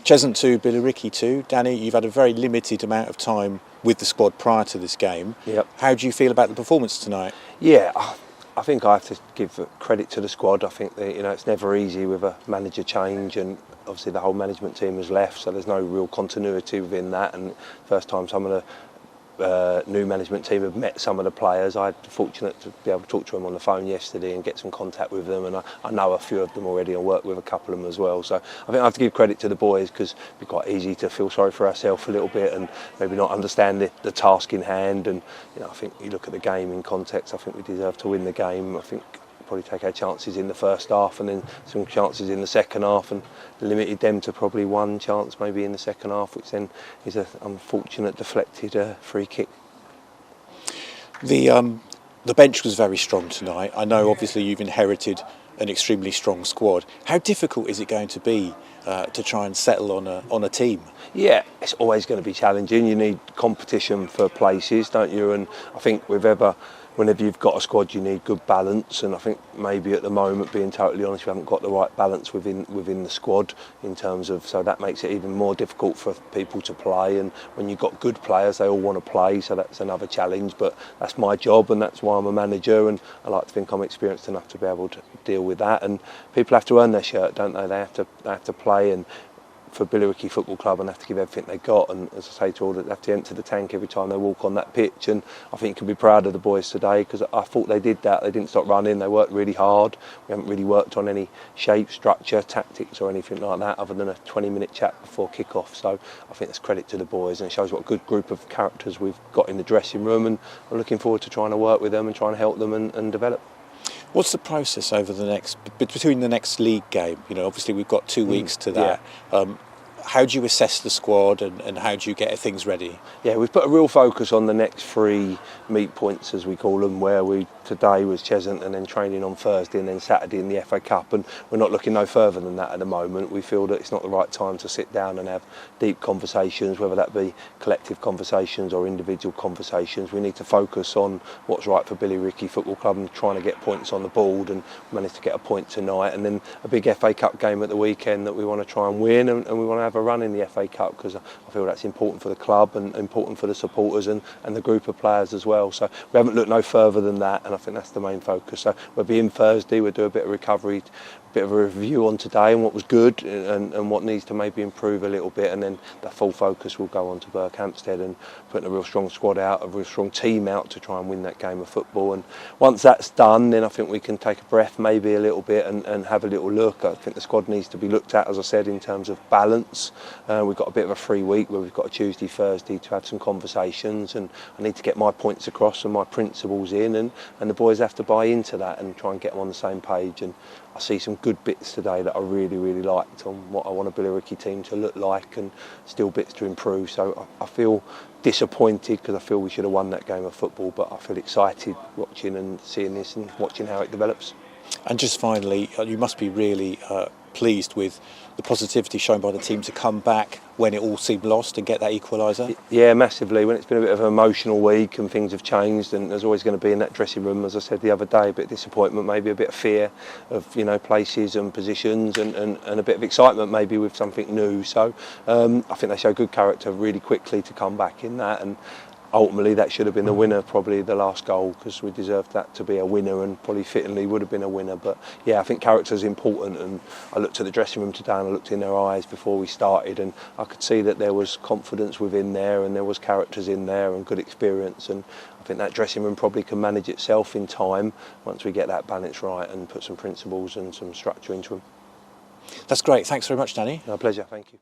Cheshunt 2, Billericay 2. Danny, you've had a very limited amount of time with the squad prior to this game. Yep. How do you feel about the performance tonight? Yeah, I think I have to give credit to the squad. I think that, it's never easy with a manager change, and obviously the whole management team has left, so there's no real continuity within that. And first time some of the new management team have met some of the players. I had the fortunate to be able to talk to them on the phone yesterday and get some contact with them, and I know a few of them already and work with a couple of them as well. So I think I have to give credit to the boys, because it'd be quite easy to feel sorry for ourselves a little bit and maybe not understand the task in hand. And I think you look at the game in context, I think we deserve to win the game. I think probably take our chances in the first half and then some chances in the second half, and limited them to probably one chance maybe in the second half, which then is an unfortunate deflected free kick. The bench was very strong tonight. I know obviously you've inherited an extremely strong squad. How difficult is it going to be to try and settle on a team? Yeah, it's always going to be challenging. You need competition for places, don't you? And I think whenever you've got a squad, you need good balance, and I think maybe at the moment, being totally honest, we haven't got the right balance within the squad in terms of, so that makes it even more difficult for people to play. And when you've got good players, they all want to play, so that's another challenge. But that's my job, and that's why I'm a manager, and I like to think I'm experienced enough to be able to deal with that. And people have to earn their shirt, don't they? They have to play, and for Billericay Football Club, and have to give everything they got. And as I say to all, they have to empty the tank every time they walk on that pitch. And I think you can be proud of the boys today, because I thought they did that. They didn't stop running. They worked really hard. We haven't really worked on any shape, structure, tactics or anything like that, other than a 20-minute chat before kick-off. So I think that's credit to the boys, and it shows what a good group of characters we've got in the dressing room. And I'm looking forward to trying to work with them and trying to help them and develop. What's the process over between the next league game? Obviously we've got 2 weeks to that. Yeah. How do you assess the squad, and how do you get things ready? Yeah, we've put a real focus on the next 3 meet points, as we call them, where today was Cheshunt, and then training on Thursday, and then Saturday in the FA Cup, and we're not looking no further than that at the moment. We feel that it's not the right time to sit down and have deep conversations, whether that be collective conversations or individual conversations. We need to focus on what's right for Billericay Football Club and trying to get points on the board, and manage to get a point tonight, and then a big FA Cup game at the weekend that we want to try and win, and we want to have a run in the FA Cup, because I feel that's important for the club and important for the supporters and the group of players as well. So we haven't looked no further than that, and I think that's the main focus. So we'll be in Thursday, we'll do a bit of recovery, bit of a review on today and what was good and what needs to maybe improve a little bit, and then the full focus will go on to Berkhamsted and putting a real strong squad out, a real strong team out to try and win that game of football. And once that's done, then I think we can take a breath maybe a little bit and have a little look. I think the squad needs to be looked at, as I said, in terms of balance. We've got a bit of a free week where we've got a Tuesday, Thursday to have some conversations, and I need to get my points across and my principles in, and the boys have to buy into that and try and get them on the same page. And I see some good bits today that I really, really liked on what I want a Billericay team to look like, and still bits to improve. So I feel disappointed, because I feel we should have won that game of football, but I feel excited watching and seeing this and watching how it develops. And just finally, you must be really pleased with the positivity shown by the team to come back when it all seemed lost and get that equaliser? Yeah, massively. When it's been a bit of an emotional week and things have changed, and there's always going to be in that dressing room, as I said the other day, a bit of disappointment, maybe a bit of fear of places and positions, and a bit of excitement maybe with something new. So I think they show good character really quickly to come back in that, and ultimately that should have been the winner, probably the last goal, because we deserved that to be a winner, and probably fittingly would have been a winner. But yeah, I think character is important, and I looked at the dressing room today and I looked in their eyes before we started, and I could see that there was confidence within there, and there was characters in there and good experience, and I think that dressing room probably can manage itself in time once we get that balance right and put some principles and some structure into them. That's great. Thanks very much, Danny. No, pleasure. Thank you.